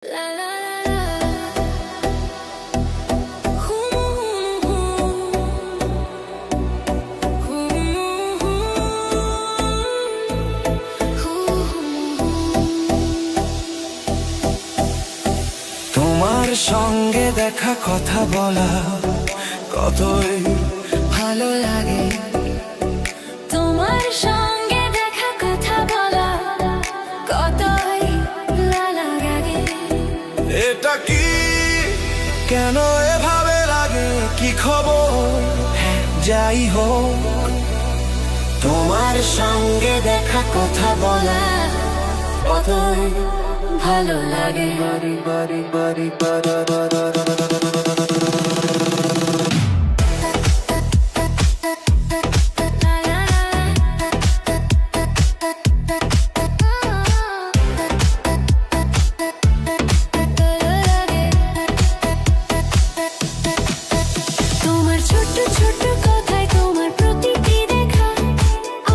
তোমার সঙ্গে দেখা কথা বলা কতই ভালো লাগে। তোমার সঙ্গে দেখা কথা বলা কতই ভালো লাগে। এটা কি কেন এভাবে লাগে কি খবর যাই হোক তোমার সঙ্গে দেখা কথা বলা কতই ভালো লাগে। বাড়ি বাড়ি বাড়ি বাড়ি তোমার ছোট ছোট কথায় তোমার প্রতিটি দেখা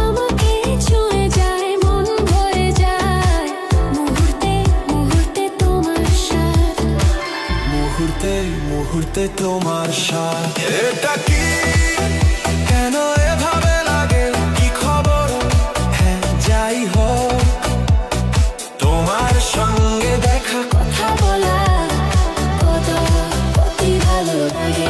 আমাকে ছুঁয়ে যায়, মন ভরে যায়। মুহূর্তে মুহূর্তে তোমার সাথ, মুহূর্তে মুহূর্তে তোমার সাথ এটা কি কেন এভাবে লাগে কি খবর যাই হোক তোমার সঙ্গে দেখা কথা বলা কতই ভালো লাগে।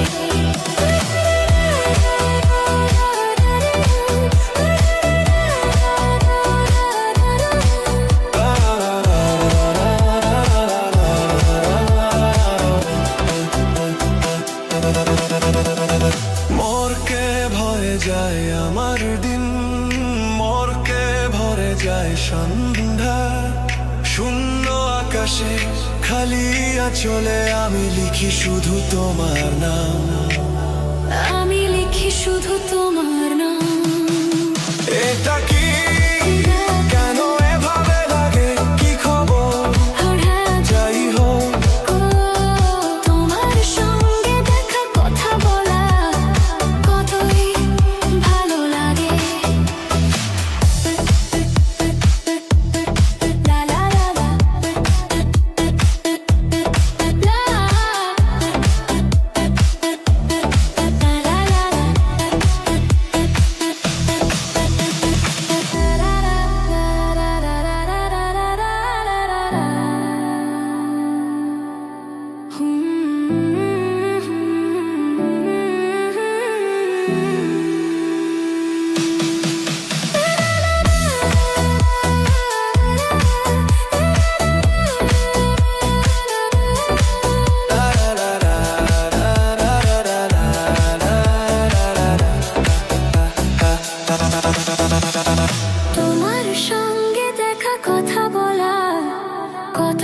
মরকে ভরে যায় আমার দিন, মরকে ভরে যায় সন্ধ্যা, শূন্য আকাশে খালি আঁচলে আমি লিখি শুধু তোমার নাম, আমি লিখি শুধু তোমার নাম। এটা কি কেন এভাবে লাগে কি খবর যাই হোক তোমার সঙ্গে দেখা কথা বলা কতই ভালো লাগে। লা লা লা লা লা লা লা তোমার সঙ্গে দেখা কথা বলা কত